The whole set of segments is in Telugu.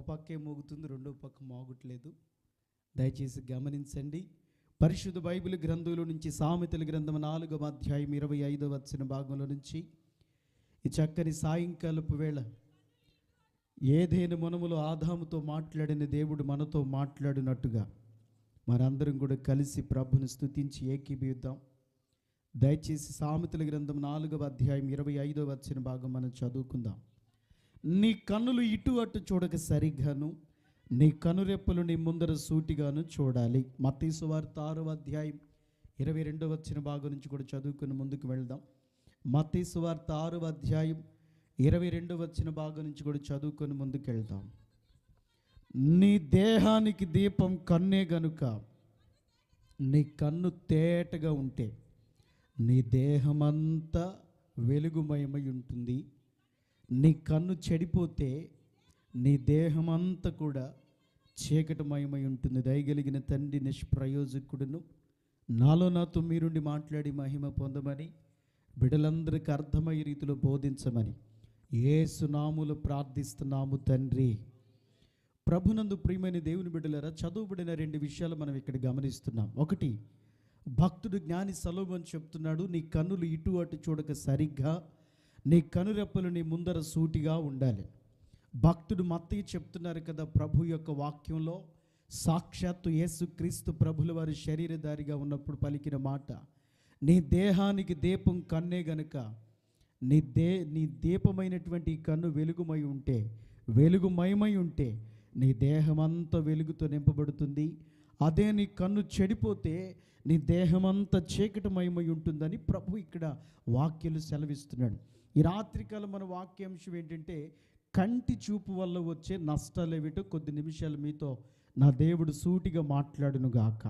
పక్కే మోగుతుంది, రెండో పక్క మోగట్లేదు. దయచేసి గమనించండి. పరిశుద్ధ బైబిల్ గ్రంథంలో నుంచి సామెతల గ్రంథం 4వ అధ్యాయం 25వ వచన భాగంలో నుంచి ఈ చక్కని సాయంకాలపు వేళ ఏదైనా మనములో ఆదాముతో మాట్లాడిన దేవుడు మనతో మాట్లాడినట్టుగా మనందరం కూడా కలిసి ప్రభుని స్తుతించి ఏకీభవిద్దాం. దయచేసి సామెతల గ్రంథం 4వ అధ్యాయం 25వ వచన భాగం మనం చదువుకుందాం. నీ కన్నులు ఇటు అటు చూడక సరిగ్గాను, నీ కనురెప్పలు నీ ముందర సూటిగాను చూడాలి. మత్తయి సువార్త 6వ అధ్యాయం 22వ వచన భాగం నుంచి కూడా చదువుకుని ముందుకు వెళ్దాం. మత్తయి సువార్త 6వ అధ్యాయం 22వ వచన భాగం నుంచి కూడా చదువుకొని ముందుకు వెళ్దాం. నీ దేహానికి దీపం కన్నే గనుక నీ కన్ను తేటగా ఉంటే నీ దేహమంతా వెలుగుమయమై ఉంటుంది. నీ కన్ను చెడిపోతే నీ దేహమంతా కూడా చీకటిమయమై ఉంటుంది. దయగలిగిన తండ్రి నిష్ప్రయోజకుడును నాలో నాతో మీరుండి మాట్లాడి మహిమ పొందమని, బిడ్డలందరికీ అర్థమయ్యే రీతిలో బోధించమని యేసు నామములో ప్రార్థిస్తున్నాము తండ్రి. ప్రభునందు ప్రియమైన దేవుని బిడ్డలారా, చదువుబడిన 2 విషయాలు మనం ఇక్కడ గమనిస్తున్నాం. ఒకటి, భక్తుడు జ్ఞాని సొలొమోను చెప్తున్నాడు, నీ కన్నులు ఇటు అటు చూడక సరిగ్గా, నీ కనురెప్పలు నీ ముందర సూటిగా ఉండాలి. భక్తుడు మత్తయి చెప్తున్నారు కదా, ప్రభు యొక్క వాక్యంలో సాక్షాత్తు యేసుక్రీస్తు ప్రభుల వారి శరీరధారిగా ఉన్నప్పుడు పలికిన మాట, నీ దేహానికి దీపం కన్నే గనుక నీ దీపమైనటువంటి కన్ను వెలుగుమై ఉంటే, వెలుగుమయమై ఉంటే నీ దేహమంతా వెలుగుతో నింపబడుతుంది. అదే నీ కన్ను చెడిపోతే నీ దేహమంతా చీకటిమయమై ఉంటుందని ప్రభు ఇక్కడ వాక్యాలు సెలవిస్తున్నాడు. ఈ రాత్రికాలం మన వాక్యాంశం ఏంటంటే, కంటి చూపు వల్ల వచ్చే నష్టాలు ఏమిటో కొద్ది నిమిషాలు మీతో నా దేవుడు సూటిగా మాట్లాడును గాక.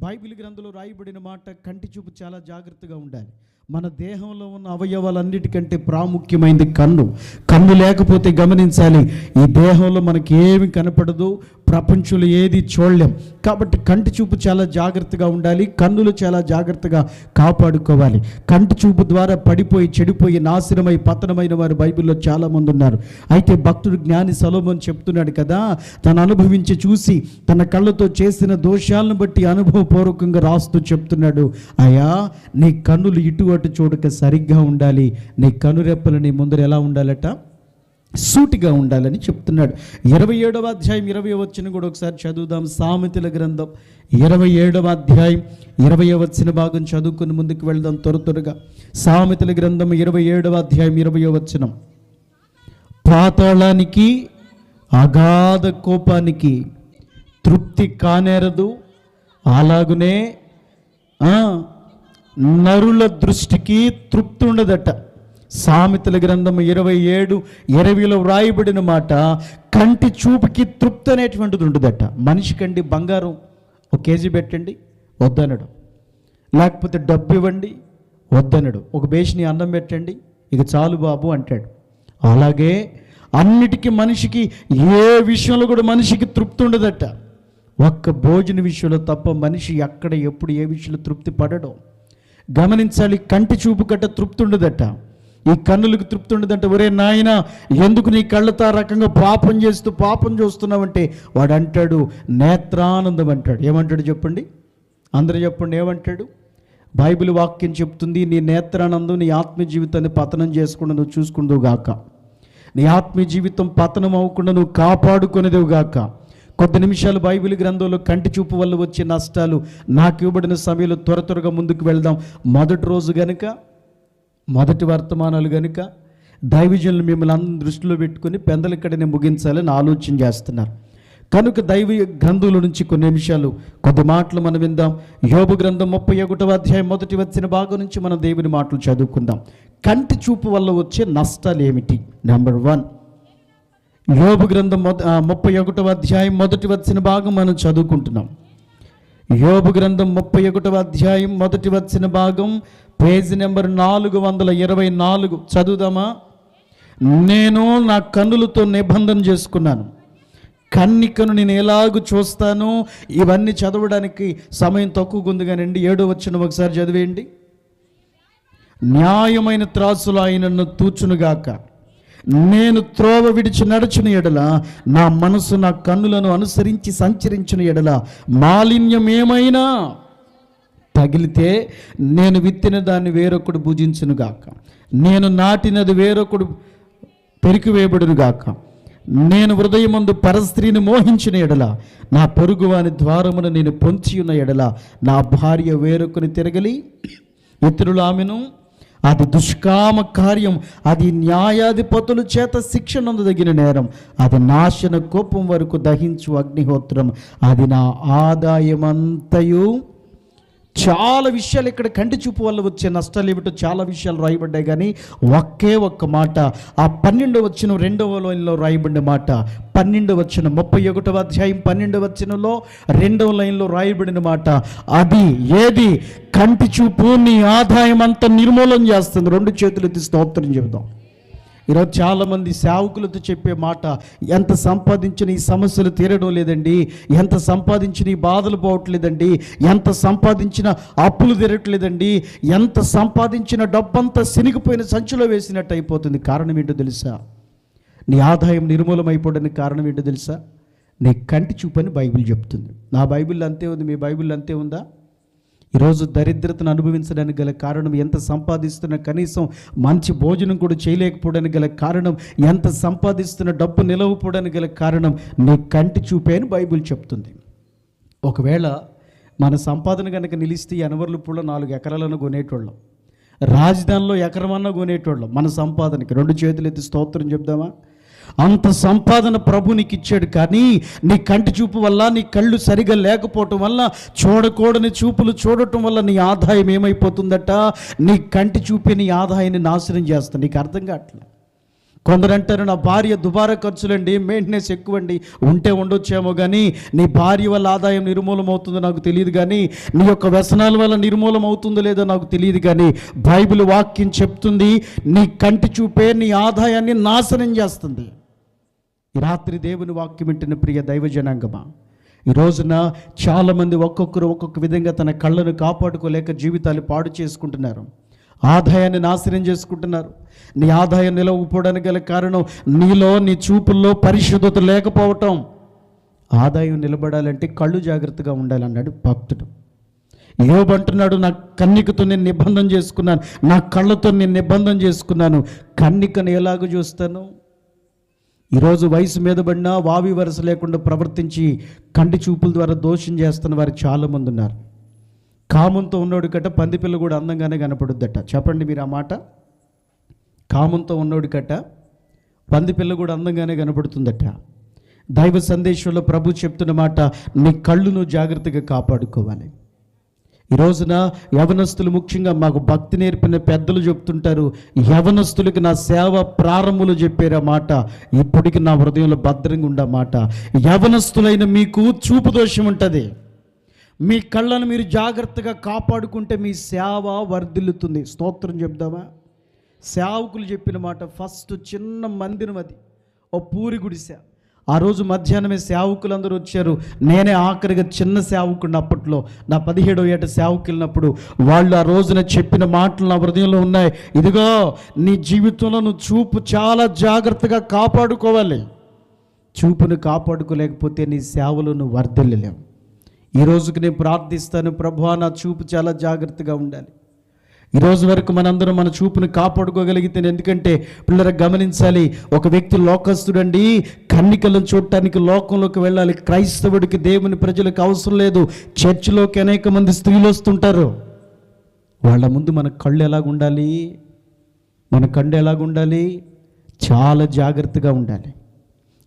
బైబిల్ గ్రంథంలో రాయబడిన మాట, కంటి చూపు చాలా జాగ్రత్తగా ఉండాలి. మన దేహంలో ఉన్న అవయవాలన్నిటికంటే ప్రాముఖ్యమైనది కన్ను. కన్ను లేకపోతే గమనించాలి, ఈ దేహంలో మనకి ఏమి కనపడదు, ప్రపంచంలో ఏది చూడలేం. కాబట్టి కంటి చూపు చాలా జాగ్రత్తగా ఉండాలి, కన్నులు చాలా జాగ్రత్తగా కాపాడుకోవాలి. కంటి చూపు ద్వారా పడిపోయి చెడిపోయి నాశనమై పతనమైన వారు బైబిల్లో చాలామంది ఉన్నారు. అయితే భక్తుడు జ్ఞాని సొలొమోను చెప్తున్నాడు కదా, తను అనుభవించి చూసి తన కళ్ళతో చేసిన దోషాలను బట్టి అనుభవపూర్వకంగా రాస్తూ చెప్తున్నాడు, అయ్యా నీ కన్నులు ఇటు అటు చూడక సరిగ్గా ఉండాలి, నీ కనురెప్పలు నీ ముందర ఎలా ఉండాలట, సూటిగా ఉండాలని చెప్తున్నాడు. 27వ అధ్యాయం 20వ వచనం కూడా ఒకసారి చదువుదాం. సామెతల గ్రంథం 27వ అధ్యాయం 20వ వచన భాగం చదువుకుని ముందుకు వెళ్దాం త్వరగా. సామెతల గ్రంథం 27వ అధ్యాయం 20వ వచనం, పాతాళానికి అగాధ కోపానికి తృప్తి కానేరదు, అలాగునే నరుల దృష్టికి తృప్తి ఉండదట. సామెతల గ్రంథం 27:20లో వ్రాయబడిన మాట, కంటి చూపుకి తృప్తి అనేటువంటిది ఉండదట. మనిషికండి బంగారం 1 కేజీ పెట్టండి వద్దనడు, లేకపోతే డబ్బు ఇవ్వండి వద్దనడు, ఒక బేషిని అన్నం పెట్టండి ఇక చాలు బాబు అంటాడు. అలాగే అన్నిటికీ మనిషికి ఏ విషయంలో కూడా మనిషికి తృప్తి ఉండదట. ఒక్క భోజన విషయంలో తప్ప మనిషి ఎక్కడ ఎప్పుడు ఏ విషయంలో తృప్తి పడడం గమనించాలి. కంటి చూపు కట్ట తృప్తి ఉండదట, ఈ కన్నులకు తృప్తి ఉండదంటే, ఒరే నాయన ఎందుకు నీ కళ్ళతో ఆ రకంగా పాపం చూస్తున్నావంటే వాడు అంటాడు నేత్రానందం అంటాడు. ఏమంటాడు చెప్పండి, అందరూ చెప్పండి ఏమంటాడు? బైబిల్ వాక్యం చెప్తుంది, నీ నేత్రానందం నీ ఆత్మీయ జీవితాన్ని పతనం చేసుకుండా నువ్వు చూసుకుందువు గాక, నీ ఆత్మీయ జీవితం పతనం అవ్వకుండా నువ్వు కాపాడుకునేదేవు గాక. కొద్ది నిమిషాలు బైబిల్ గ్రంథంలో కంటి చూపు వల్ల వచ్చే నష్టాలు నాకు ఇవ్వబడిన సమయంలో త్వరగా ముందుకు వెళ్దాం. మొదటి రోజు గనుక, మొదటి వర్తమానాలు గనుక దైవజనులు మిమ్మల్ని అందరి దృష్టిలో పెట్టుకుని పెందలక్కడనే ముగించాలని ఆలోచన చేస్తున్నారు కనుక దైవ గ్రంథంలో నుంచి కొన్ని నిమిషాలు కొద్ది మాటలు మనం విందాం. యోబు గ్రంథం 31వ అధ్యాయం 1వ వచన భాగం నుంచి మనం దేవుని మాటలు చదువుకుందాం. కంటి చూపు వల్ల వచ్చే నష్టాలు ఏమిటి? నెంబర్ 1, యోబు గ్రంథం 31వ అధ్యాయం 1వ వచన భాగం మనం చదువుకుంటున్నాం. యోబు గ్రంథం 31వ అధ్యాయం 1వ వచన భాగం, పేజీ నెంబర్ 424 చదువుదామా? నేను నా కన్నులతో నిబంధన చేసుకున్నాను, కన్నికను నేను ఎలాగూ చూస్తాను. ఇవన్నీ చదవడానికి సమయం తక్కువగా ఉంది కానండి. 7వ వచనం ఒకసారి చదివేయండి. న్యాయమైన త్రాసులు ఆయనను తూచునుగాక, నేను త్రోవ విడిచి నడుచిన ఎడల, నా మనసు నా కన్నులను అనుసరించి సంచరించిన ఎడల మాలిన్యం ఏమైనా తగిలితే నేను విత్తిన దాన్ని వేరొకడు భుజించునుగాక, నేను నాటినది వేరొకడు పెరికివేయబడునుగాక. నేను హృదయమందు పరస్త్రీని మోహించిన ఎడల, నా పొరుగువాని ద్వారమున నేను పొంచి ఉన్న ఎడల, నా భార్య వేరొకని తిరగలి ఇతరులు ఆమెను, అది దుష్కామ కార్యం, అది న్యాయాధిపతుల చేత శిక్ష నొందదగిన నేరం, అది నాశన కోపం వరకు దహించు అగ్నిహోత్రం, అది నా ఆదాయమంతయు. చాలా విషయాలు ఇక్కడ కంటి చూపు వల్ల వచ్చే నష్టాలు ఏమిటో చాలా విషయాలు రాయబడ్డాయి, కానీ ఒకే ఒక్క మాట ఆ 12వ వచనం 2వ లైన్లో రాయబడిన మాట, 12వ వచనం 31వ అధ్యాయం 12వ వచనంలో 2వ లైన్లో రాయబడిన మాట, అది ఏది? కంటి చూపు నీ ఆదాయం అంతా నిర్మూలన చేస్తుంది. 2 చేతులు ఎత్తి స్తోత్రం చెబుదాం. ఈరోజు చాలామంది సేవకులతో చెప్పే మాట, ఎంత సంపాదించిన ఈ సమస్యలు తీరడం లేదండి, ఎంత సంపాదించిన ఈ బాధలు పోవట్లేదండి, ఎంత సంపాదించిన అప్పులు తీరట్లేదండి, ఎంత సంపాదించిన డబ్బంతా సినిగిపోయిన సంచిలో వేసినట్టు అయిపోతుంది. కారణం ఏంటో తెలుసా? నీ ఆదాయం నిర్మూలమైపోవడానికి కారణం ఏంటో తెలుసా? నీ కంటి చూపని బైబిల్ చెప్తుంది. నా బైబిల్ అంతే ఉంది, మీ బైబిల్ అంతే ఉందా? ఈరోజు దరిద్రతను అనుభవించడానికి గల కారణం, ఎంత సంపాదిస్తున్న కనీసం మంచి భోజనం కూడా చేయలేకపోవడానికి గల కారణం, ఎంత సంపాదిస్తున్న డబ్బు నిలవపోవడానికి గల కారణం నీ కంటి చూపే అని బైబిల్ చెప్తుంది. ఒకవేళ మన సంపాదన కనుక నిలిస్తే అనవర్లపూడిలో 4 ఎకరాలను కొనేటోళ్ళం, రాజధానిలో ఎకరమన్నా కొనేటోళ్ళం. మన సంపాదనకి 2 చేతులు ఎత్తి స్తోత్రం చెప్దామా? అంత సంపాదన ప్రభు నీకు ఇచ్చాడు, కానీ నీ కంటి చూపు వల్ల, నీ కళ్ళు సరిగా లేకపోవటం వల్ల, చూడకూడని చూపులు చూడటం వల్ల నీ ఆదాయం ఏమైపోతుందట? నీ కంటి చూపే నీ ఆదాయాన్ని నాశనం చేస్తా. నీకు అర్థం కావట్లే. కొందరు అంటారు, నా భార్య దుబారా ఖర్చులండి, మెయింటెనెన్స్ ఎక్కువండి. ఉంటే ఉండొచ్చేమో, కానీ నీ భార్య వల్ల ఆదాయం నిర్మూలం అవుతుందో నాకు తెలియదు, కానీ నీ యొక్క వ్యసనాల వల్ల నిర్మూలం అవుతుందో లేదో నాకు తెలియదు, కానీ బైబిల్ వాక్యం చెప్తుంది, నీ కంటి చూపే నీ ఆదాయాన్ని నాశనం చేస్తుంది. ఈ రాత్రి దేవుని వాక్యం వింటున్న ప్రియ దైవ జనాంగమా, ఈ రోజున చాలామంది ఒక్కొక్కరు ఒక్కొక్క విధంగా తన కళ్ళను కాపాడుకోలేక జీవితాలు పాడు చేసుకుంటున్నారు, ఆదాయాన్ని నాశనం చేసుకుంటున్నారు. నీ ఆదాయం నిలవకపోవడానికి గల కారణం నీలో, నీ చూపుల్లో పరిశుద్ధత లేకపోవటం. ఆదాయం నిలబడాలంటే కళ్ళు జాగ్రత్తగా ఉండాలన్నాడు భక్తుడు. యోబు అంటున్నాడు, నా కన్నికతో నేను నిబంధన చేసుకున్నాను, నా కళ్ళతో నేను నిబంధన చేసుకున్నాను. కన్నికను ఎలాగ చూస్తాను? ఈరోజు వయసు మీద పడినా వావి వరస లేకుండా ప్రవర్తించి కంటి చూపుల ద్వారా దోషం చేస్తున్న వారు చాలామంది ఉన్నారు. కామంతో ఉన్నోడి కట్ట పందిపిల్ల కూడా అందంగానే కనపడుద్దట. చెప్పండి మీరు ఆ మాట. కామంతో ఉన్నోడి కట్ట పందిపిల్ల కూడా అందంగానే కనపడుతుందట. దైవ సందేశంలో ప్రభు చెప్తున్న మాట, నీ కళ్ళును జాగ్రత్తగా కాపాడుకోవాలి. ఈ రోజున యవనస్తులు, ముఖ్యంగా మాకు భక్తి నేర్పిన పెద్దలు చెప్తుంటారు, యవనస్తులకి నా సేవ ప్రారంభంలో చెప్పారు ఆ మాట, ఇప్పటికి నా హృదయంలో భద్రంగా ఉండే మాట. యవనస్తులైన మీకు చూపు దోషం ఉంటుంది. మీ కళ్ళను మీరు జాగ్రత్తగా కాపాడుకుంటే మీ సేవ వర్ధిల్లుతుంది. స్తోత్రం చెప్దామా? సేవకులు చెప్పిన మాట, ఫస్ట్ చిన్న మందిరం, అది ఓ పూరి గుడిసె. ఆ రోజు మధ్యాహ్నమే సేవకులందరూ వచ్చారు. నేనే ఆఖరిగా చిన్న సేవకుడిని అప్పట్లో. నా 17వ ఏట సేవకు వెళ్ళినప్పుడు వాళ్ళు ఆ రోజున చెప్పిన మాటలు నా హృదయంలో ఉన్నాయి. ఇదిగో, నీ జీవితంలో నువ్వు చూపు చాలా జాగ్రత్తగా కాపాడుకోవాలి. చూపును కాపాడుకోలేకపోతే నీ సేవలో నువ్వు వర్ధిల్లలేవు. ఈ రోజుకి నేను ప్రార్థిస్తాను, ప్రభువా నా చూపు చాలా జాగ్రత్తగా ఉండాలి. ఈరోజు వరకు మనందరం మన చూపును కాపాడుకోగలిగితే, ఎందుకంటే పిల్లలు గమనించాలి, ఒక వ్యక్తి లోకస్తుడండి, కన్నికలను చూడటానికి లోకంలోకి వెళ్ళాలి. క్రైస్తవుడికి, దేవుని ప్రజలకు అవసరం లేదు. చర్చిలోకి అనేక మంది స్త్రీలు వస్తుంటారు. వాళ్ళ ముందు మన కళ్ళు ఎలాగుండాలి? మన కళ్ళు ఎలాగుండాలి? చాలా జాగ్రత్తగా ఉండాలి.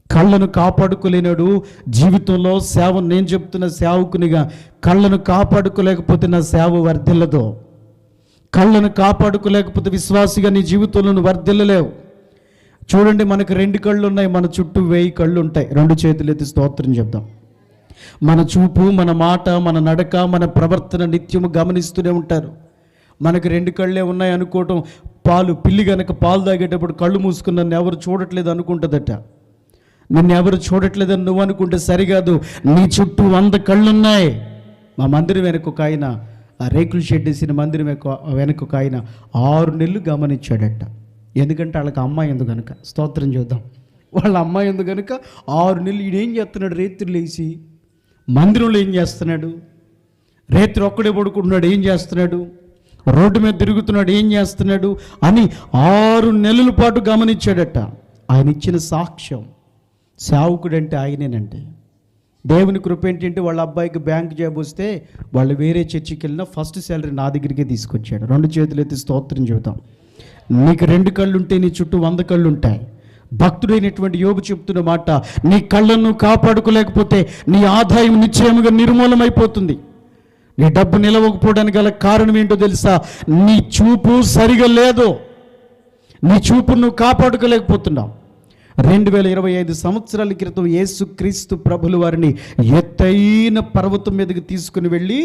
కళ్ళను కాపాడుకోలేనాడు జీవితంలో సేవ. నేను చెప్తున్న సేవకునిగా, కళ్ళను కాపాడుకోలేకపోతే నా సేవ వర్ధిల్లదు. కళ్ళను కాపాడుకోలేకపోతే విశ్వాసిగా నీ జీవితంలో నువ్వు వర్ధిల్లలేవు. చూడండి, మనకు 2 కళ్ళు ఉన్నాయి, మన చుట్టూ 1000 కళ్ళు ఉంటాయి. 2 చేతులు ఎత్తి స్తోత్రం చెప్దాం. మన చూపు, మన మాట, మన నడక, మన ప్రవర్తన నిత్యము గమనిస్తూనే ఉంటారు. మనకు 2 కళ్ళే ఉన్నాయి అనుకోవటం, పిల్లి కనుక పాలు తాగేటప్పుడు కళ్ళు మూసుకుని నన్ను ఎవరు చూడట్లేదు అనుకుంటుందట. నిన్ను ఎవరు చూడట్లేదని నువ్వు అనుకుంటే సరికాదు. నీ చుట్టూ 100 కళ్ళున్నాయి. మా మందిరం వెనక ఒక ఆయన, ఆ రేకులు షెడ్ వేసిన మందిరం వెనక ఒక ఆయన 6 నెలలు గమనించాడట. ఎందుకంటే వాళ్ళకి అమ్మాయి ఎందుకు కనుక. స్తోత్రం చూద్దాం. వాళ్ళ అమ్మాయి ఎందుకు కనుక 6 నెలలు ఈయన ఏం చేస్తున్నాడు? రేత్రి లేచి మందిరంలో ఏం చేస్తున్నాడు? రేత్రి ఒక్కడే పడుకుంటున్నాడు, ఏం చేస్తున్నాడు? రోడ్డు మీద తిరుగుతున్నాడు, ఏం చేస్తున్నాడు అని 6 నెలల పాటు గమనించాడట. ఆయన ఇచ్చిన సాక్ష్యం, సేవకుడంటే ఆయనేనంటే. దేవుని కృప ఏంటంటే వాళ్ళ అబ్బాయికి బ్యాంక్ జాబ్ వస్తే వాళ్ళు వేరే చర్చికి వెళ్ళినా ఫస్ట్ శాలరీ నా దగ్గరికే తీసుకొచ్చాడు. 2 చేతులు ఎత్తి స్తోత్రం చెబుతాం. నీకు 2 కళ్ళు ఉంటే నీ చుట్టూ 100 కళ్ళు ఉంటాయి. భక్తుడైనటువంటి యోబు చెప్తున్న మాట, నీ కళ్ళను కాపాడుకోలేకపోతే నీ ఆదాయం నిశ్చయముగా నిర్మూలమైపోతుంది. నీ డబ్బు నిలవకపోవడానికి గల కారణం ఏంటో తెలుసా? నీ చూపు సరిగా లేదు. నీ చూపు నువ్వు కాపాడుకోలేకపోతున్నావు. 2025 సంవత్సరాల క్రితం యేసుక్రీస్తు ప్రభులు వారిని ఎత్తైన పర్వతం మీదకి తీసుకుని వెళ్ళి,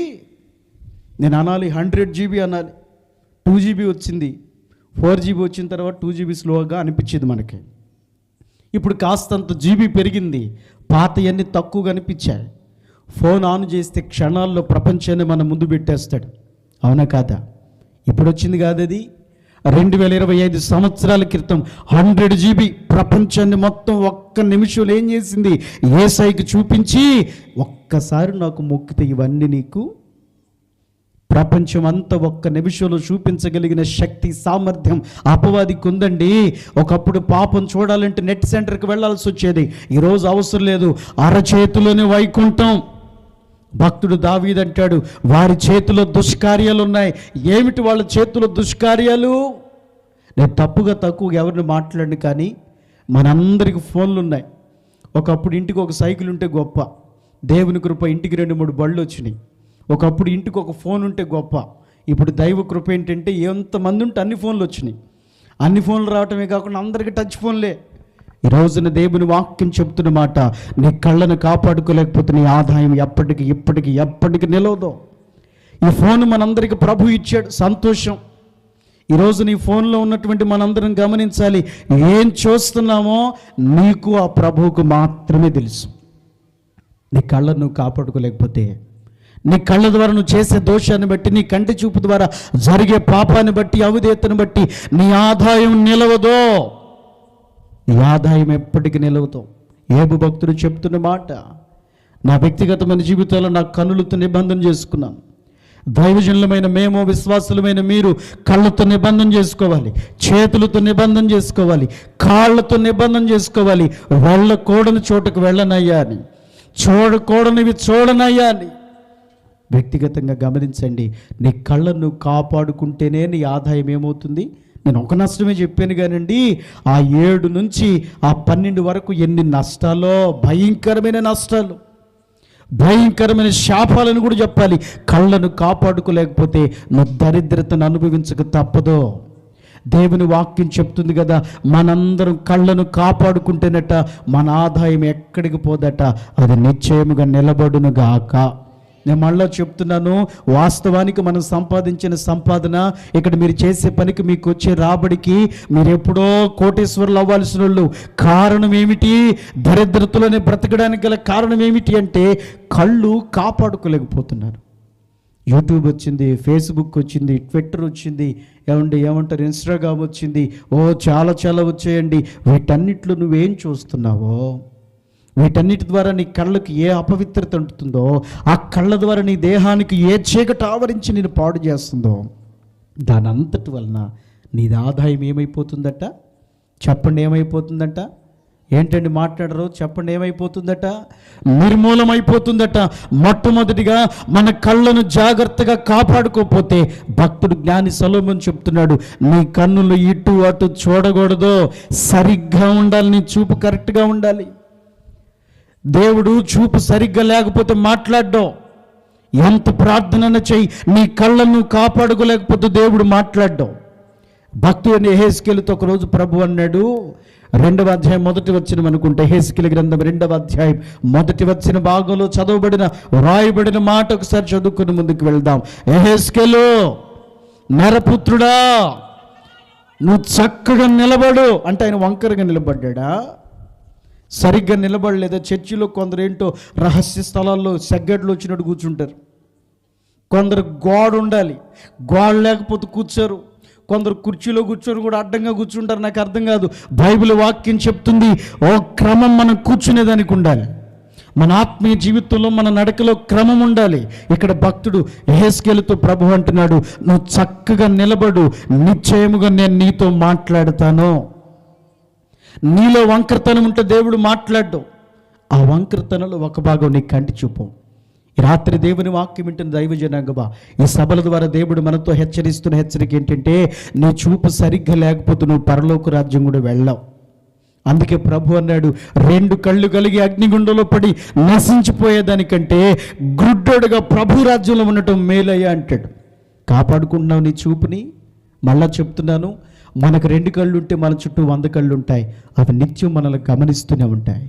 నేను అనాలి 100 GB అనాలి, 2 GB వచ్చింది, 4 GB వచ్చిన తర్వాత 2 GB స్లోగా అనిపించింది మనకి. ఇప్పుడు కాస్తంత జీబీ పెరిగింది, పాతయన్నీ తక్కువగా అనిపించాయి. ఫోన్ ఆన్ చేస్తే క్షణాల్లో ప్రపంచాన్ని మన ముందు పెట్టేస్తాడు. అవునా కాదా? ఇప్పుడు వచ్చింది కాదు అది. 2025 సంవత్సరాల క్రితం 100 GB ప్రపంచాన్ని మొత్తం ఒక్క నిమిషంలో ఏం చేసింది? యేసయ్యకి చూపించి, ఒక్కసారి నాకు మొక్కితే ఇవన్నీ నీకు, ప్రపంచం అంతా ఒక్క నిమిషంలో చూపించగలిగిన శక్తి సామర్థ్యం అపవాదికి ఉందండి. ఒకప్పుడు పాపం చూడాలంటే నెట్ సెంటర్కి వెళ్ళాల్సి వచ్చేది. ఈరోజు అవసరం లేదు, అరచేతిలోనే వైకుంఠం. భక్తుడు దావీదు అంటాడు, వారి చేతిలో దుష్కార్యాలు ఉన్నాయి. ఏమిటి వాళ్ళ చేతిలో దుష్కార్యాలు? నేను తక్కువ ఎవరిని మాట్లాడిన, కానీ మనందరికి ఫోన్లు ఉన్నాయి. ఒకప్పుడు ఇంటికి ఒక సైకిల్ ఉంటే గొప్ప. దేవుని కృప ఇంటికి 2-3 బళ్ళు వచ్చినాయి. ఒకప్పుడు ఇంటికి ఒక ఫోన్ ఉంటే గొప్ప. ఇప్పుడు దైవ కృప ఏంటంటే ఎంతమంది ఉంటే అన్ని ఫోన్లు వచ్చినాయి. అన్ని ఫోన్లు రావటమే కాకుండా అందరికీ టచ్ ఫోన్లే. ఈ రోజున దేవుని వాక్యం చెప్తున్న మాట, నీ కళ్ళను కాపాడుకోలేకపోతే నీ ఆదాయం ఎప్పటికీ నిలవదు. ఈ ఫోన్ మనందరికీ ప్రభు ఇచ్చాడు, సంతోషం. ఈరోజు నీ ఫోన్లో ఉన్నటువంటి మనందరం గమనించాలి, ఏం చూస్తున్నామో నీకు ఆ ప్రభువుకు మాత్రమే తెలుసు. నీ కళ్ళను నువ్వు కాపాడుకోలేకపోతే, నీ కళ్ళ ద్వారా నువ్వు చేసే దోషాన్ని బట్టి, నీ కంటి చూపు ద్వారా జరిగే పాపాన్ని బట్టి, అవిధేయతను బట్టి నీ ఆదాయం నిలవదో. నీ ఆదాయం ఎప్పటికీ నిలవదు. యోబు భక్తుడు చెప్తున్న మాట, నా వ్యక్తిగతమైన జీవితంలో నా కన్నులతో నిబంధన చేసుకున్నాను. దైవజనులమైన మేము, విశ్వాసులమైన మీరు కళ్ళతో నిబంధన చేసుకోవాలి, చేతులతో నిబంధన చేసుకోవాలి, కాళ్ళతో నిబంధన చేసుకోవాలి. వెళ్ళకూడని చోటుకు వెళ్ళనయ్యా అని, చూడకూడనివి చూడనయ్యా అని. వ్యక్తిగతంగా గమనించండి, నీ కళ్ళను కాపాడుకుంటేనే నీ ఆదాయం ఏమవుతుంది. నేను ఒక నష్టమే చెప్పాను కానండి, ఆ 7 నుంచి ఆ 12 వరకు ఎన్ని నష్టాలో, భయంకరమైన నష్టాలు, భయంకరమైన శాపాలను కూడా చెప్పాలి. కళ్ళను కాపాడుకోలేకపోతే నువ్వు దరిద్రతను అనుభవించక తప్పదో. దేవుని వాక్యం చెప్తుంది కదా, మనందరం కళ్ళను కాపాడుకుంటేనట మన ఆదాయం ఎక్కడికి పోదట, అది నిశ్చయముగా నిలబడును గాక. నేను మళ్ళీ చెప్తున్నాను, వాస్తవానికి మనం సంపాదించిన సంపాదన, ఇక్కడ మీరు చేసే పనికి, మీకు వచ్చే రాబడికి మీరు ఎప్పుడో కోటేశ్వరులు అవ్వాల్సిన వాళ్ళు. కారణం ఏమిటి? దరిద్రతలోనే బ్రతకడానికి గల కారణం ఏమిటి అంటే కళ్ళు కాపాడుకోలేకపోతున్నారు. యూట్యూబ్ వచ్చింది, ఫేస్బుక్ వచ్చింది, ట్విట్టర్ వచ్చింది, ఏమంటారు ఇన్స్టాగ్రామ్ వచ్చింది, చాలా వచ్చాయండి. వీటన్నిటిలో నువ్వేం చూస్తున్నావో, వీటన్నిటి ద్వారా నీ కళ్ళకు ఏ అపవిత్రత ఉంటుందో, ఆ కళ్ళ ద్వారా నీ దేహానికి ఏ చీకటి ఆవరించి నేను పాడు చేస్తుందో, దాని అంతటి వలన నీది ఆదాయం ఏమైపోతుందట? చెప్పండి, ఏమైపోతుందట? ఏంటండి మాట్లాడరు? చెప్పండి, ఏమైపోతుందట? నిర్మూలమైపోతుందట. మొట్టమొదటిగా మన కళ్ళను జాగ్రత్తగా కాపాడుకోకపోతే, భక్తుడు జ్ఞాని సొలొమోను చెప్తున్నాడు, నీ కన్నులు ఇటు అటు చూడకూడదు, సరిగ్గా ఉండాలి, నీ చూపు కరెక్ట్గా ఉండాలి. దేవుడు చూపు సరిగ్గా లేకపోతే మాట్లాడ్డం. ఎంత ప్రార్థన చెయ్యి, నీ కళ్ళను కాపాడుకోలేకపోతే దేవుడు మాట్లాడ్డం. భక్తుని యెహెజ్కేలుతో ఒకరోజు ప్రభు అన్నాడు, 2వ అధ్యాయం 1వ వచనం అనుకుంటే, యెహెజ్కేలు గ్రంథం 2వ అధ్యాయం 1వ వచన భాగంలో రాయబడిన మాట ఒకసారి చదువుకుని ముందుకు వెళ్దాం. యెహెజ్కేలు, నరపుత్రుడా, నువ్వు చక్కగా నిలబడు అంటే, ఆయన వంకరగా నిలబడ్డా? సరిగ్గా నిలబడలేదా? చర్చిలో కొందరు ఏంటో రహస్య స్థలాల్లో సెగ్గడ్లు వచ్చినట్టు కూర్చుంటారు. కొందరు గోడ ఉండాలి, గోడ లేకపోతే కూర్చోరు. కొందరు కుర్చీలో కూర్చొని కూడా అడ్డంగా కూర్చుంటారు. నాకు అర్థం కాదు. బైబిల్ వాక్యం చెప్తుంది ఓ క్రమం మనం కూర్చునేదానికి ఉండాలి. మన ఆత్మీయ జీవితంలో మన నడకలో క్రమం ఉండాలి. ఇక్కడ భక్తుడు యెహెజ్కేలుతో ప్రభు అంటున్నాడు, నువ్వు చక్కగా నిలబడు, నిశ్చయముగా నేను నీతో మాట్లాడతాను. నీలో వంకరతనం ఉంటే దేవుడు మాట్లాడ్డు. ఆ వంకరతనంలో ఒక భాగం నీ కంటి చూపు. రాత్రి దేవుని వాక్యం వింటున్న దైవజనాంగమా, ఈ సభల ద్వారా దేవుడు మనతో హెచ్చరిస్తున్న హెచ్చరిక ఏంటంటే, నీ చూపు సరిగ్గా లేకపోతే నువ్వు పరలోక రాజ్యం కూడా వెళ్ళావు. అందుకే ప్రభు అన్నాడు, 2 కళ్ళు కలిగి అగ్నిగుండంలో పడి నశించిపోయేదానికంటే గుడ్డోడుగా ప్రభు రాజ్యంలో ఉండటం మేలయ్యా అంటాడు. కాపాడుకుంటున్నావు నీ చూపుని. మళ్ళా చెప్తున్నాను, మనకు 2 కళ్ళు ఉంటే మన చుట్టూ 100 కళ్ళు ఉంటాయి. అవి నిత్యం మనల్ని గమనిస్తూనే ఉంటాయి.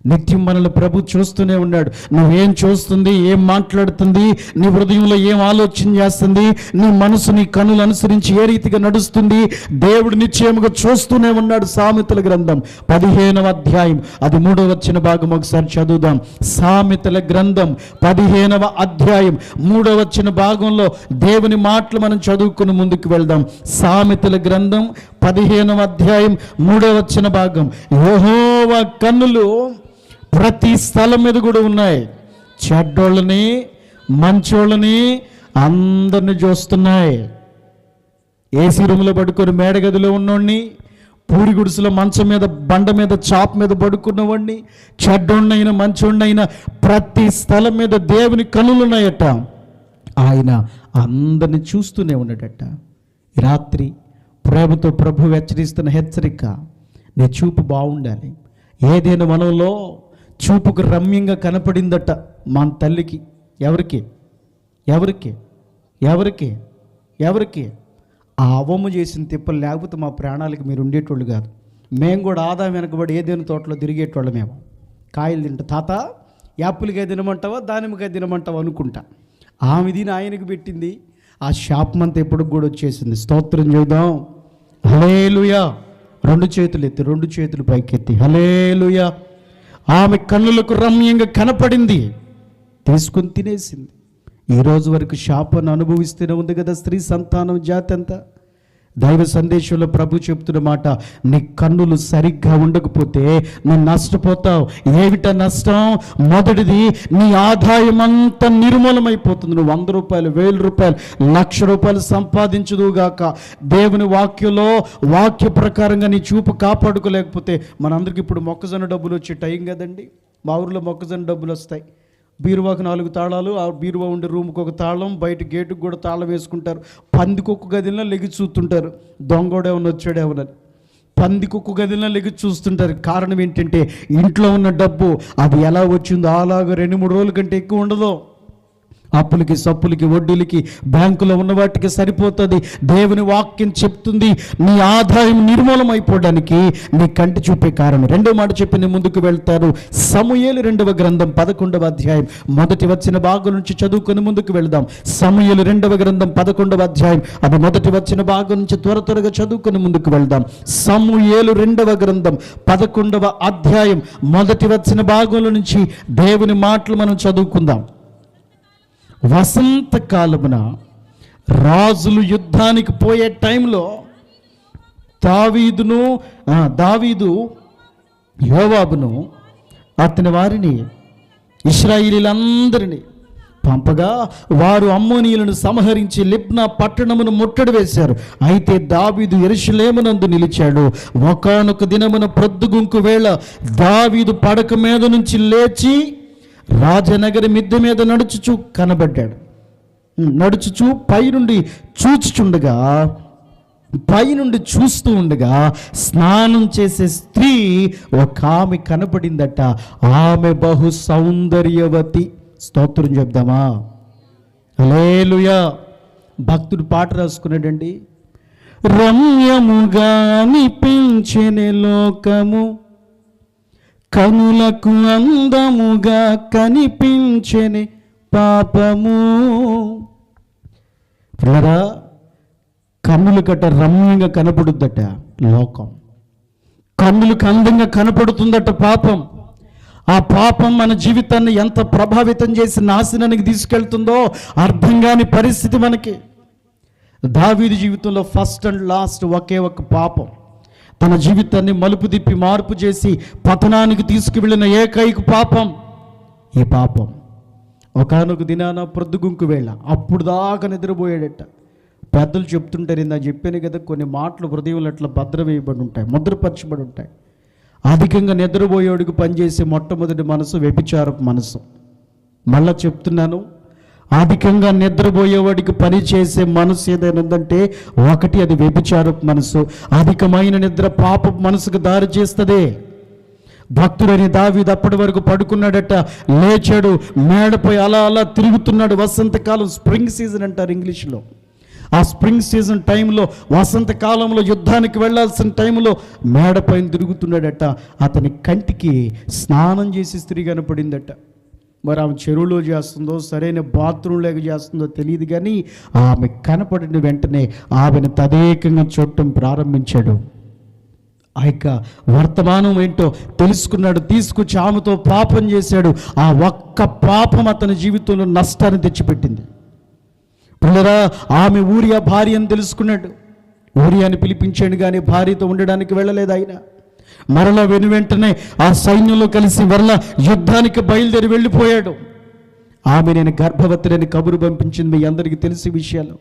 నిత్యం మనల్ని ప్రభు చూస్తూనే ఉన్నాడు. నువ్వేం చూస్తుంది, ఏం మాట్లాడుతుంది, నీ హృదయంలో ఏం ఆలోచన చేస్తుంది, నీ మనసు నీ కన్నులు అనుసరించి ఏ రీతిగా నడుస్తుంది, దేవుడు నిశ్చయముగా చూస్తూనే ఉన్నాడు. సామెతల గ్రంథం 15వ అధ్యాయం అది 3వ వచన భాగం ఒకసారి చదువుదాం. సామెతల గ్రంథం 15వ అధ్యాయం 3వ వచన భాగంలో దేవుని మాటలు మనం చదువుకుని ముందుకు వెళ్దాం. సామెతల గ్రంథం 15వ అధ్యాయం 3వ వచన భాగం. యెహోవా కన్నులు ప్రతి స్థలం మీద కూడా ఉన్నాయి. చెడ్డోళ్ళని మంచోళ్ళని అందరిని చూస్తున్నాయి. ఏసీ రూమ్లో పడుకొని మేడగదిలో ఉన్నోడిని, పూరి గుడిసెలో మంచం మీద బండ మీద చాప్ మీద పడుకున్నవాడిని, చెడ్డోడినైనా మంచోడినైనా ప్రతి స్థలం మీద దేవుని కన్నులున్నాయట. ఆయన అందరిని చూస్తూనే ఉన్నాడట. రాత్రి ప్రేమతో ప్రభు హెచ్చరిస్తున్న హెచ్చరిక, నీ చూపు బాగుండాలి. ఏదైనా మనలో చూపుకు రమ్యంగా కనపడిందట మన తల్లికి. ఎవరికి ఎవరికి ఎవరికి ఎవరికి ఆ అవ్వము చేసిన తిప్పలు లేకపోతే మా ప్రాణాలకి మీరు ఉండేటోళ్ళు కాదు. మేము కూడా ఆదాయం వెనకబడి ఏదైనా తోటలో తిరిగేటోళ్ళు. మేము కాయలు తింటా, తాత యాపిల్కాయ తినమంటావా దానిమ్మకాయ తినమంటావా అనుకుంటా. ఆమె దీని ఆయనకు పెట్టింది. ఆ శాపమంతా ఎప్పుడు కూడా వచ్చేసింది. స్తోత్రం చేద్దాం. హల్లెలూయా. 2 చేతులు ఎత్తి, 2 చేతులు పైకెత్తి హల్లెలూయా. ఆమె కన్నులకు రమ్యంగా కనపడింది, తీసుకొని తినేసింది. ఈ రోజు వరకు శాపాన్ని అనుభవిస్తూనే ఉంది కదా స్త్రీ సంతానం జాతి అంతా. దైవ సందేశంలో ప్రభు చెప్తున్న మాట, నీ కన్నులు సరిగ్గా ఉండకపోతే నువ్వు నష్టపోతావు. ఏమిటా నష్టం? మొదటిది, నీ ఆదాయం అంతా నిర్మూలమైపోతుంది. నువ్వు 100 రూపాయలు, 1000 రూపాయలు, 1,00,000 రూపాయలు సంపాదించుదువుగాక. దేవుని వాక్యంలో వాక్య ప్రకారంగా నీ చూపు కాపాడుకోలేకపోతే, మనందరికి ఇప్పుడు మొక్కజొన్న డబ్బులు వచ్చే టైం కదండి. మా ఊరిలో మొక్కజొన్న డబ్బులు వస్తాయి. బీరువాకు 4 తాళాలు, ఆ బీరువా ఉండే రూమ్కి ఒక తాళం, బయట గేటుకు కూడా తాళం వేసుకుంటారు. పందికొక్క గదిలో లెగి చూస్తుంటారు, దొంగోడేమన్నా వచ్చాడేమోనని. పందికొక్క గదిలో లెగి చూస్తుంటారు. కారణం ఏంటంటే, ఇంట్లో ఉన్న డబ్బు అది ఎలా వచ్చిందో అలాగా 2-3 రోజుల కంటే ఎక్కువ ఉండదు. అప్పులకి సప్పులకి వడ్డీలకి బ్యాంకులో ఉన్న వాటికి సరిపోతుంది. దేవుని వాక్యం చెప్తుంది, నీ ఆదాయం నిర్మూలమైపోవడానికి నీ కంటి చూపే కారణం. 2వ మాట చెప్పి నేను ముందుకు వెళ్తాను. సమూయేలు 2వ గ్రంథం 11వ అధ్యాయం మొదటి వచ్చిన భాగం నుంచి చదువుకొని ముందుకు వెళ్దాం. సమూయేలు 2వ గ్రంథం 11వ అధ్యాయం అది మొదటి వచ్చిన భాగం నుంచి త్వరగా చదువుకొని ముందుకు వెళ్దాం. సమూయేలు 2వ గ్రంథం 11వ అధ్యాయం మొదటి వచ్చిన భాగంలో నుంచి దేవుని మాటలు మనం చదువుకుందాం. వసంతకాలమున రాజులు యుద్ధానికి పోయే టైంలో దావీదు యోవాబును అతని వారిని ఇశ్రాయేలీలందరినీ పంపగా వారు అమ్మోనీయులను సంహరించి లిబ్నా పట్టణమును ముట్టడి వేశారు. అయితే దావీదు యెరూషలేమునందు నిలిచాడు. ఒకానొక దినమున ప్రొద్దుగుంకు వేళ దావీదు పడక మీద నుంచి లేచి రాజనగరి మిద్దె మీద నడుచుచూ కనబడ్డాడు. నడుచుచూ పైనుండి చూస్తూ ఉండగా స్నానం చేసే స్త్రీ ఒక ఆమె కనపడిందట. ఆమె బహు సౌందర్యవతి. స్తోత్రం చెప్దామా? హల్లెలూయా. భక్తుడు పాట రాసుకున్నాడండి. రమ్యముగా అనిపించెను లోకము, కనులకు అందముగా కనిపించెని పాపము. పిల్లరా, కన్నులు గట్ట రమ్యంగా కనపడుద్దట లోకం. కన్నులకు అందంగా కనపడుతుందట పాపం. ఆ పాపం మన జీవితాన్ని ఎంత ప్రభావితం చేసి నాశనానికి తీసుకెళ్తుందో అర్థం కాని పరిస్థితి మనకి. దావీదు జీవితంలో ఫస్ట్ అండ్ లాస్ట్ ఒకే ఒక పాపం, తన జీవితాన్ని మలుపు తిప్పి మార్పు చేసి పతనానికి తీసుకువెళ్ళిన ఏకైక పాపం ఈ పాపం. ఒకానొక దినాన ప్రొద్దుగుంకు వేళ అప్పుడు దాకా నిద్రపోయాడట. పెద్దలు చెప్తుంటారు, ఇందా చెప్పాను కదా, కొన్ని మాటలు హృదయంలో అట్లా భద్రవేయబడి ఉంటాయి, ముద్రపరచబడి ఉంటాయి. అధికంగా నిద్రపోయేవాడికి పనిచేసే మొట్టమొదటి మనసు వ్యభిచారపు మనసు. మళ్ళా చెప్తున్నాను, అధికంగా నిద్రపోయేవాడికి పని చేసే మనసు ఏదైనా ఉందంటే ఒకటి అది వ్యభిచారపు మనసు. అధికమైన నిద్ర పాపపు మనసుకు దారి చేస్తుంది. భక్తుడని దావీదు అప్పటి వరకు పడుకున్నాడట, లేచాడు, మేడపై అలా అలా తిరుగుతున్నాడు. వసంతకాలం, స్ప్రింగ్ సీజన్ అంటారు ఇంగ్లీష్లో. ఆ స్ప్రింగ్ సీజన్ టైంలో, వసంతకాలంలో యుద్ధానికి వెళ్ళాల్సిన టైంలో మేడపైన తిరుగుతున్నాడట. అతని కంటికి స్నానం చేసి స్త్రీ కనపడిందట. మరి ఆమె చెరువులో చేస్తుందో సరైన బాత్రూమ్ లేక చేస్తుందో తెలియదు, కానీ ఆమె కనపడిన వెంటనే ఆమెను తదేకంగా చూడటం ప్రారంభించాడు. ఆ యొక్క వర్తమానం ఏంటో తెలుసుకున్నాడు. తీసుకొచ్చి ఆమెతో పాపం చేశాడు. ఆ ఒక్క పాపం అతని జీవితంలో నష్టాన్ని తెచ్చిపెట్టింది. పిల్లరా, ఆమె ఊరియా భార్య అని తెలుసుకున్నాడు. ఊరియాని పిలిపించాడు, కానీ భార్యతో ఉండడానికి వెళ్ళలేదు ఆయన. మరలా వెనువెంటనే ఆ సైన్యంలో కలిసి మరలా యుద్ధానికి బయలుదేరి వెళ్ళిపోయాడు. ఆమె నేను గర్భవతిని కబురు పంపించింది, మీ అందరికీ తెలిసి విషయాలు.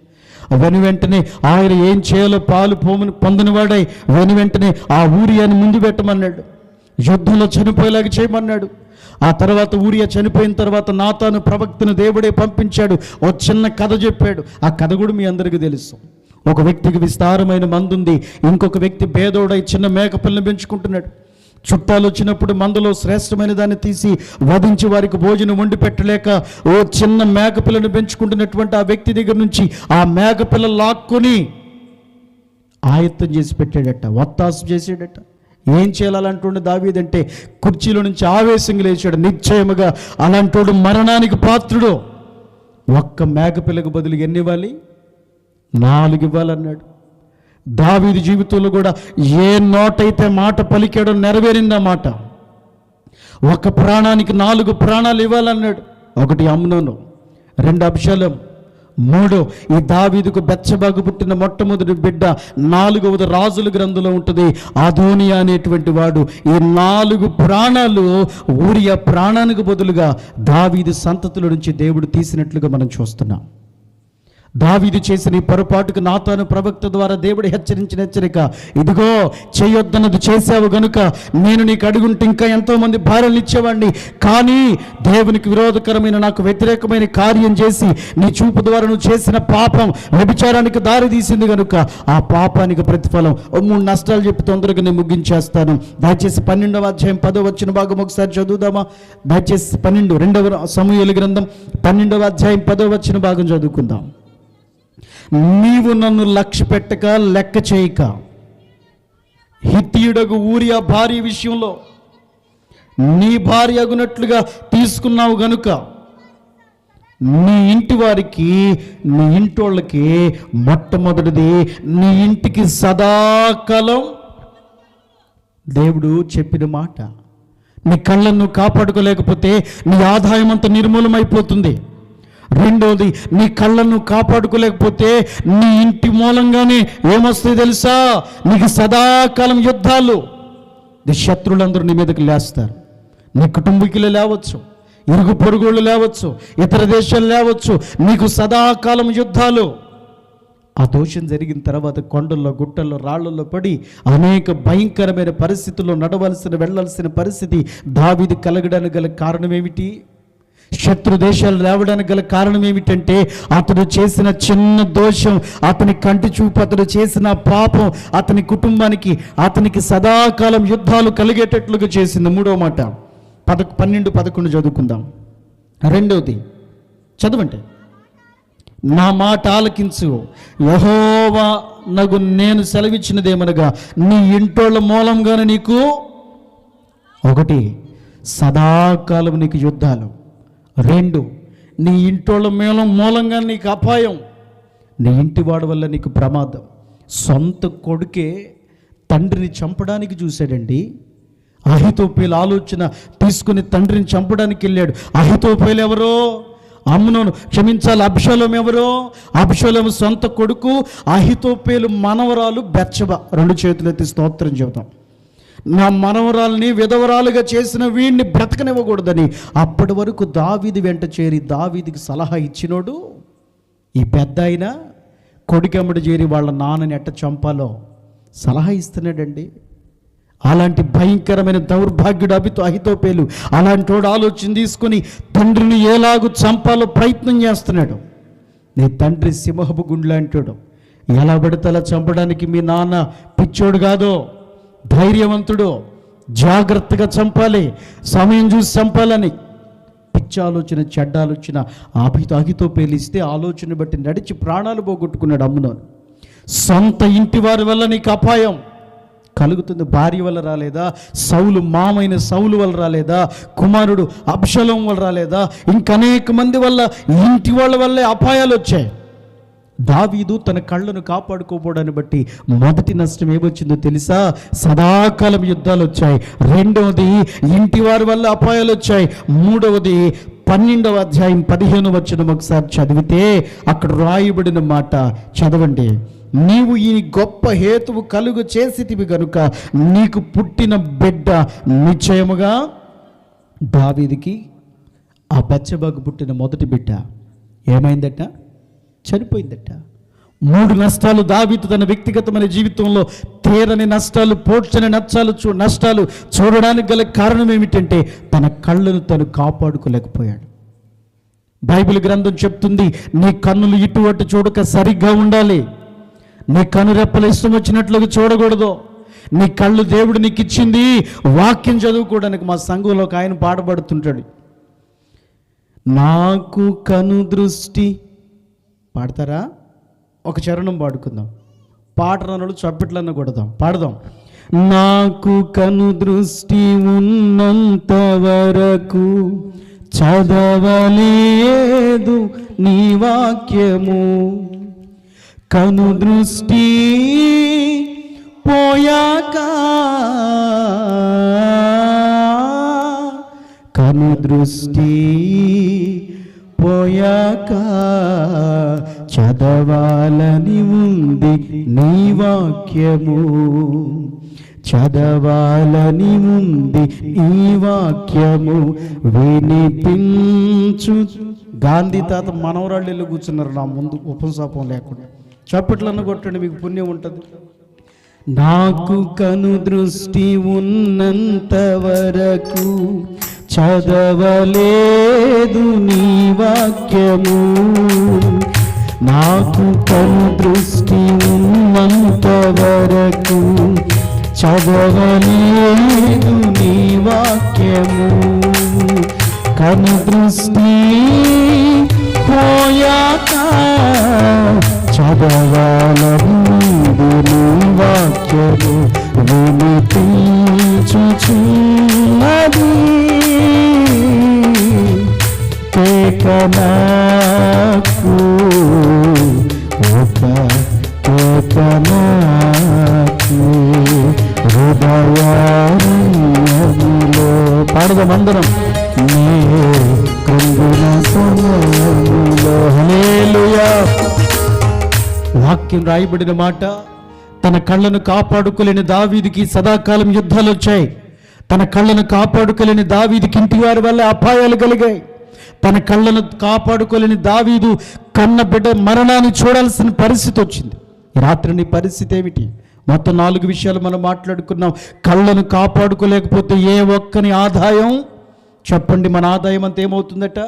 వెనువెంటనే ఆయన ఏం చేయాలో పాలు పొందినవాడై వెనువెంటనే ఆ ఊరియాని ముందు పెట్టమన్నాడు, యుద్ధంలో చనిపోయేలాగా చేయమన్నాడు. ఆ తర్వాత ఊరియా చనిపోయిన తర్వాత నాతాను ప్రవక్తను దేవుడే పంపించాడు. ఓ చిన్న కథ చెప్పాడు. ఆ కథ కూడా మీ అందరికీ తెలుసు. ఒక వ్యక్తికి విస్తారమైన మందుంది, ఇంకొక వ్యక్తి భేదోడై చిన్న మేకపిల్లని పెంచుకుంటున్నాడు. చుట్టాలు వచ్చినప్పుడు మందులో శ్రేష్టమైన దాన్ని తీసి వధించి వారికి భోజనం వండి పెట్టలేక ఓ చిన్న మేకపిల్లను పెంచుకుంటున్నటువంటి ఆ వ్యక్తి దగ్గర నుంచి ఆ మేకపిల్ల లాక్కొని ఆయత్తం చేసి పెట్టాడట, ఒత్తాసు చేసాడట. ఏం చేయాలి అలాంటి దావీదంటే కుర్చీలో నుంచి ఆవేశంగా లేచాడు. నిశ్చయముగా అలాంటోడు మరణానికి పాత్రుడు. ఒక్క మేకపిల్లకు బదులు ఎన్ని ఇవ్వాలి? 4 ఇవ్వాలన్నాడు. దావీదు జీవితంలో కూడా ఏ నోటైతే మాట పలికాడో నెరవేరిందా మాట. ఒక ప్రాణానికి 4 ప్రాణాలు ఇవ్వాలన్నాడు. 1 అమ్నోను, 2 అబ్షాలోము, 3 ఈ దావీదుకు బెత్షెబాకు పుట్టిన మొట్టమొదటి బిడ్డ. 4వది రాజుల గ్రంథంలో ఉంటుంది, అదోనియా అనేటువంటి వాడు. ఈ 4 ప్రాణాలు ఊరియా ప్రాణానికి బదులుగా దావీదు సంతతుల నుంచి దేవుడు తీసినట్లుగా మనం చూస్తున్నాం. దావీదు చేసిన ఈ పొరపాటుకు నాతాను ప్రవక్త ద్వారా దేవుడు హెచ్చరించిన హెచ్చరిక, ఇదిగో చేయొద్దన్నది చేసావు గనుక నేను నీకు అడుగుంటే ఇంకా ఎంతోమంది భార్యలు ఇచ్చేవాడిని, కానీ దేవునికి విరోధకరమైన నాకు వ్యతిరేకమైన కార్యం చేసి నీ చూపు ద్వారా నువ్వు చేసిన పాపం వ్యభిచారానికి దారి తీసింది కనుక ఆ పాపానికి ప్రతిఫలం. 3 నష్టాలు చెప్పి తొందరగా నేను ముగించేస్తాను. దయచేసి 12వ అధ్యాయం 10వ వచన భాగం ఒకసారి చదువుదామా? దయచేసి 2వ సమూయేలు గ్రంథం 12వ అధ్యాయం 10వ వచన భాగం చదువుకుందాం. నీవు నన్ను లక్ష్య పెట్టక లెక్క చేయక హిత్తీయుడగు ఊరియా భార్య విషయంలో నీ భార్య అగునట్లుగా తీసుకున్నావు గనుక నీ ఇంటి వారికి, నీ ఇంటోళ్ళకి మొట్టమొదటిది నీ ఇంటికి సదాకాలం. దేవుడు చెప్పిన మాట. నీ కళ్ళను కాపాడుకోలేకపోతే నీ ఆదాయం అంతా నిర్మూలమైపోతుంది. 2వది, నీ కళ్ళను కాపాడుకోలేకపోతే నీ ఇంటి మూలంగానే ఏమొస్తుంది తెలుసా? నీకు సదాకాలం యుద్ధాలు. శత్రువులందరూ నీ మీదకి లేస్తారు. నీ కుటుంబీకులు లేవచ్చు, ఇరుగు పొరుగుళ్ళు లేవచ్చు, ఇతర దేశాలు లేవచ్చు, నీకు సదాకాలం యుద్ధాలు. ఆ దోషం జరిగిన తర్వాత కొండల్లో, గుట్టల్లో, రాళ్లలో పడి అనేక భయంకరమైన పరిస్థితుల్లో వెళ్ళాల్సిన పరిస్థితి దావీదు కలగడానికి గల కారణం ఏమిటి? శత్రు దేశాలు లేవడానికి గల కారణం ఏమిటంటే అతడు చేసిన చిన్న దోషం, అతని కంటి చూపు, అతడు చేసిన పాపం అతని కుటుంబానికి, అతనికి సదాకాలం యుద్ధాలు కలిగేటట్లుగా చేసింది. 3వ మాట 12-11 చదువుకుందాం. 2వది చదవండి. నా మాట ఆలకించు, యెహోవా నగు నేను సెలవిచ్చినదేమనగా నీ ఇంటోళ్ళ మూలంగానే నీకు 1 సదాకాలం నీకు యుద్ధాలు, 2 నీ ఇంటోళ్ళ మూలంగా నీకు అపాయం, నీ ఇంటివాడి వల్ల నీకు ప్రమాదం. సొంత కొడుకే తండ్రిని చంపడానికి చూశాడండి. అహితోపేలు ఆలోచన తీసుకుని తండ్రిని చంపడానికి వెళ్ళాడు. అహితోపేలు ఎవరో? అమ్నోను క్షమించాలి, అబ్షాలోం ఎవరో? అబ్షాలోము సొంత కొడుకు, అహితోపేలు మనవరాలు బెత్షెబ. రెండు చేతులెత్తి స్తోత్రం చెబుతాం. నా మనవరాల్ని విధవరాలుగా చేసిన వీడిని బ్రతకనివ్వకూడదని అప్పటి వరకు దావీదు వెంట చేరి దావీదుకి సలహా ఇచ్చినోడు ఈ పెద్ద అయినా కొడుకెమ్మడి చేరి వాళ్ళ నాన్నని ఎట్ట చంపాలో సలహా ఇస్తున్నాడండి. అలాంటి భయంకరమైన దౌర్భాగ్యుడు అహితోపేలు అలాంటి వాడు ఆలోచన తీసుకొని తండ్రిని ఎలాగూ చంపాలో ప్రయత్నం చేస్తున్నాడు. నీ తండ్రి సింహపు గుండు లాంటివాడు, ఎలా పడితే అలా చంపడానికి మీ నాన్న పిచ్చోడు కాదో, ధైర్యవంతుడు, జాగ్రత్తగా చంపాలి, సమయం చూసి చంపాలని పిచ్చి ఆలోచన, చెడ్డ ఆలోచన అహితోపేలు ఇస్తే ఆలోచన బట్టి నడిచి ప్రాణాలు పోగొట్టుకున్నాడు అమ్నోను. సొంత ఇంటి వారి వల్ల నీకు అపాయం కలుగుతుంది. భార్య వల్ల రాలేదా? సౌలు మామైన సౌలు వల్ల రాలేదా? కుమారుడు అబ్షాలోం వల్ల రాలేదా? ఇంకనేక మంది వల్ల, ఇంటి వాళ్ళ వల్లే అపాయాలు వచ్చాయి. దావీదు తన కళ్ళను కాపాడుకోపోవడాన్ని బట్టి మొదటి నష్టం ఏమొచ్చిందో తెలుసా? సదాకాలం యుద్ధాలు వచ్చాయి. రెండవది ఇంటి వారి వల్ల అపాయాలు వచ్చాయి. మూడవది 12వ అధ్యాయం 15వ వచనం ఒకసారి చదివితే అక్కడ రాయబడిన మాట చదవండి. నీవు ఈ గొప్ప హేతువు కలుగు చేసితివి గనుక నీకు పుట్టిన బిడ్డ నిశ్చయముగా దావీదుకి, ఆ బెత్షెబకు పుట్టిన మొదటి బిడ్డ ఏమైందట? చనిపోయిందట. 3 నష్టాలు దావీదు తన వ్యక్తిగతమైన జీవితంలో తీరని నష్టాలు, పోడ్చని నష్టాలు చూడడానికి గల కారణం ఏమిటంటే తన కళ్ళను తను కాపాడుకోలేకపోయాడు. బైబిల్ గ్రంథం చెప్తుంది, నీ కన్నులు ఇటు అటు చూడక సరిగ్గా ఉండాలి. నీ కనురెప్పలు ఇష్టం వచ్చినట్లుగా చూడకూడదు. నీ కళ్ళు దేవుడు నీకు ఇచ్చింది వాక్యం చదువుకోవడానికి. మా సంఘంలో ఒక ఆయన పాడబడుతుంటాడు, నాకు కను దృష్టి. పాడతారా? ఒక చరణం పాడుకుందాం. పాట రానోళ్ళు చప్పట్లన్న కొడదాం, పాడదాం. నాకు కను దృష్టి ఉన్నంత వరకు చదవలేదు నీ వాక్యము, కను దృష్టి పోయాక, కను దృష్టి పోయాక చదవాలని ఉంది నీ వాక్యము, చదవాలని ఉంది ఈ వాక్యము వినిపించు. గాంధీ తాత మనవరాళ్ళు వెళ్ళి కూర్చున్నారు నా ముందు ఉపశాపం లేకుండా. చప్పట్లన్న కొట్టండి, మీకు పుణ్యం ఉంటుంది. నాకు కను దృష్టి ఉన్నంత వరకు చదవలేదు నీ వాక్యము, నాకు కను దృష్టి ఉన్నంత వరకు చదవలేదు నీ వాక్యము, కను దృష్టి పోయాక చదవాలని నీ వాక్యము వినిపించుచున్నది. కేకనాకు ఒక కేకనాకు హృదయారంలో. పాడదాం అందరం. నీ కృంగున సమయంలో. హల్లెలూయా. వాక్యం రాయబడిన మాట, తన కళ్ళను కాపాడుకోలేని దావీదుకి సదాకాలం యుద్ధాలు వచ్చాయి. తన కళ్ళను కాపాడుకోలేని దావీదుకి ఇంటి వారి వల్ల అపాయాలు కలిగాయి. తన కళ్ళను కాపాడుకోలేని దావీదు కన్న బిడ్డ మరణాన్ని చూడాల్సిన పరిస్థితి వచ్చింది. రాత్రి నీ పరిస్థితి ఏమిటి? మొత్తం 4 విషయాలు మనం మాట్లాడుకున్నాం. కళ్ళను కాపాడుకోలేకపోతే ఏ ఒక్కని ఆదాయం చెప్పండి, మన ఆదాయం అంతా ఏమవుతుందట?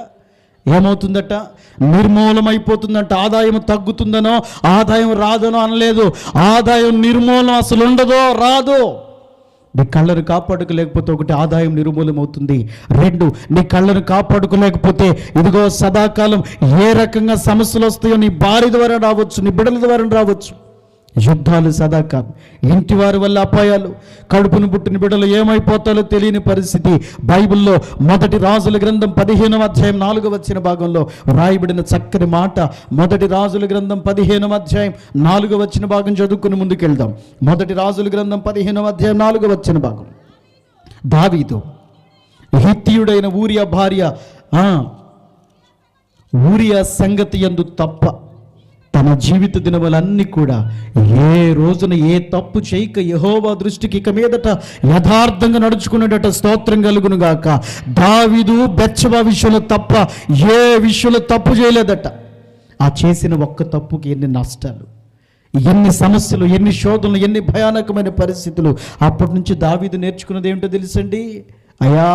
నిర్మూలమైపోతుందంట. ఆదాయం తగ్గుతుందనో ఆదాయం రాదనో అనలేదు. ఆదాయం నిర్మూలన అసలు ఉండదో రాదో. నీ కళ్ళను కాపాడుకోలేకపోతే ఒకటి ఆదాయం నిర్మూలమవుతుంది. 2 నీ కళ్ళను కాపాడుకోలేకపోతే ఇదిగో సదాకాలం ఏ రకంగా సమస్యలు వస్తాయో నీ భార్య ద్వారా రావచ్చు, నీ బిడ్డల ద్వారా రావచ్చు. యుద్ధాలు సదాకాలం, ఇంటి వారి వల్ల అపాయాలు, కడుపును పుట్టిన బిడ్డలు ఏమైపోతారో తెలియని పరిస్థితి. బైబిల్లో మొదటి రాజుల గ్రంథం 15వ అధ్యాయం 4వ వచన భాగంలో రాయబడిన చక్కని మాట. మొదటి రాజుల గ్రంథం 15వ అధ్యాయం 4వ వచన భాగం చదువుకుని ముందుకెళ్దాం. మొదటి రాజుల గ్రంథం 15వ అధ్యాయం 4వ వచన భాగం. దావీదు హిత్తీయుడైన ఊరియా భార్య ఊరియా సంగతి యందు తప్ప తన జీవిత దినములన్నీ కూడా ఏ రోజున ఏ తప్పు చేయక యెహోవా దృష్టికి ఇక మీదట యథార్థంగా నడుచుకునేటట్టు స్తోత్రం కలుగును గాక. దావీదు బెత్షెబా విషయంలో తప్ప ఏ విషయంలో తప్పు చేయలేదట. ఆ చేసిన ఒక్క తప్పుకి ఎన్ని నష్టాలు, ఎన్ని సమస్యలు, ఎన్ని శోధనలు, ఎన్ని భయానకమైన పరిస్థితులు. అప్పటి నుంచి దావీదు నేర్చుకున్నది ఏమిటో తెలుసండి? అయ్యా,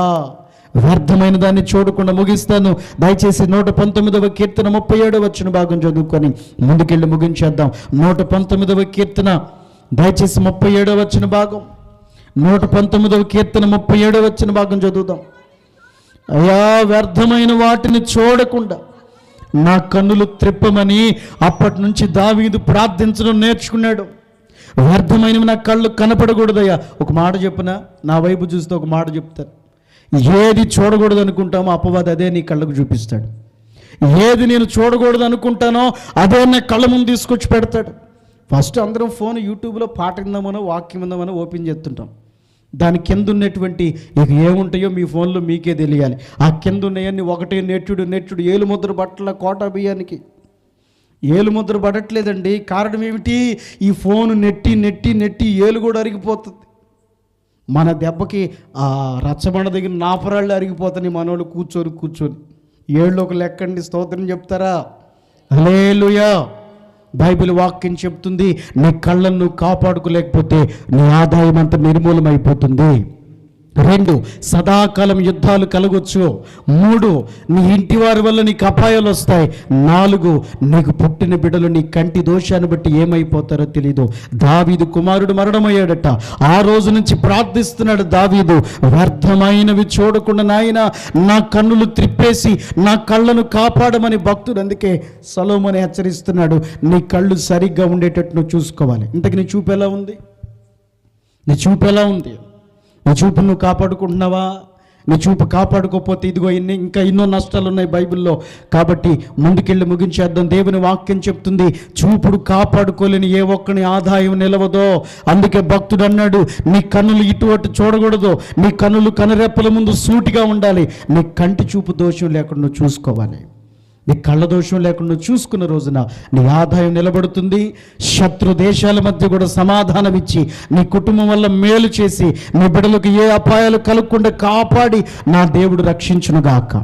వ్యర్థమైన దాన్ని చూడకుండా ముగిస్తాను. దయచేసి 119వ కీర్తన 37వ వచన భాగం చదువుకొని ముందుకెళ్ళి ముగించేద్దాం. 119వ కీర్తన దయచేసి 37వ వచన భాగం, 119వ కీర్తన 37వ వచన భాగం చదువుదాం. అయ్యా, వ్యర్థమైన వాటిని చూడకుండా నా కన్నులు త్రిప్పమని అప్పటి నుంచి దావీదు ప్రార్థించడం నేర్చుకున్నాడు. వ్యర్థమైనవి నా కళ్ళు కనపడకూడదయ్యా. ఒక మాట చెప్పునా, నా వైపు చూస్తే ఒక మాట చెప్తారు. ఏది చూడకూడదు అనుకుంటామో అపవాది అదే నీ కళ్ళకు చూపిస్తాడు. ఏది నేను చూడకూడదు అనుకుంటానో అదే నా కళ్ళ ముందు తీసుకొచ్చి పెడతాడు. ఫస్ట్ అందరం ఫోన్ యూట్యూబ్లో పాట విందామనో వాక్యం విందామనో ఓపెన్ చేస్తుంటాం. దాని కింద ఉన్నటువంటి ఇక ఏముంటాయో మీ ఫోన్లో మీకే తెలియాలి. ఆ కింద ఉన్నాయన్నీ ఒకటే నెట్టుడు ఏలు ముద్ర బట్టల కోటా బియ్యానికి ఏలు ముద్ర పడట్లేదండి. కారణం ఏమిటి? ఈ ఫోన్ నెట్టి ఏలు కూడా అరిగిపోతుంది. మన దెబ్బకి ఆ రచ్చబండ దగ్గర నాపరాళ్ళు అరిగిపోతాయి. మనోళ్ళు కూర్చొని ఏళ్ళు ఒక లెక్కండి. స్తోత్రం చెప్తారా? హల్లెలూయా. బైబిల్ వాక్యం చెప్తుంది, నీ కళ్ళను నువ్వు కాపాడుకోలేకపోతే నీ ఆదాయం అంతా నిర్మూలమైపోతుంది. 2, సదాకాలం యుద్ధాలు కలగొచ్చు. 3, నీ ఇంటి వారి వల్ల నీకు అపాయాలు వస్తాయి. 4, నీకు పుట్టిన బిడ్డలు నీ కంటి దోషాన్ని బట్టి ఏమైపోతారో తెలీదు. దావీదు కుమారుడు మరణమయ్యాడట. ఆ రోజు నుంచి ప్రార్థిస్తున్నాడు దావీదు, వ్యర్థమైనవి చూడకుండా నాయన నా కన్నులు త్రిప్పేసి నా కళ్ళను కాపాడమని భక్తుడు. అందుకే సొలొమోను హెచ్చరిస్తున్నాడు, నీ కళ్ళు సరిగ్గా ఉండేటట్టు నువ్వు చూసుకోవాలి. ఇంతకు నీ చూపు ఎలా ఉంది? నీ చూపు ఎలా ఉంది? నీ చూపు నువ్వు కాపాడుకుంటున్నావా? నీ చూపు కాపాడుకోకపోతే ఇదిగో ఇంకా ఎన్నో నష్టాలు ఉన్నాయి బైబిల్లో. కాబట్టి ముందుకెళ్ళి ముగించేద్దాం. దేవుని వాక్యం చెప్తుంది, చూపుడు కాపాడుకోలేని ఏ ఒక్కని ఆదాయం నిలవదో. అందుకే భక్తుడు అన్నాడు, నీ కన్నులు ఇటు అటు చూడకూడదు. నీ కన్నులు కనురెప్పల ముందు సూటిగా ఉండాలి. నీ కంటి చూపు దోషం లేకుండా నువ్వు చూసుకోవాలి. నీ కళ్ళ దోషం లేకుండా చూసుకున్న రోజున నీ ఆదాయం నిలబడుతుంది. శత్రు దేశాల మధ్య కూడా సమాధానం ఇచ్చి నీ కుటుంబం వల్ల మేలు చేసి నీ బిడ్డలకు ఏ అపాయాలు కలగకుండా కాపాడి నా దేవుడు రక్షించునుగాక.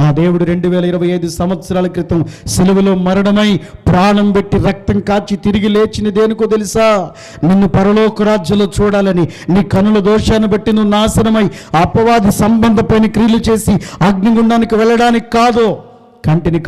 నా దేవుడు 2025 సంవత్సరాల క్రితం సిలువలో మరణమై ప్రాణం పెట్టి రక్తం కాచి తిరిగి లేచిన దేనికో తెలుసా? నిన్ను పరలోక రాజ్యంలో చూడాలని. నీ కనుల దోషాన్ని బట్టి నువ్వు నాశనమై అపవాది సంబంధమైన క్రియలు చేసి అగ్నిగుండానికి వెళ్ళడానికి కాదు. కంటిని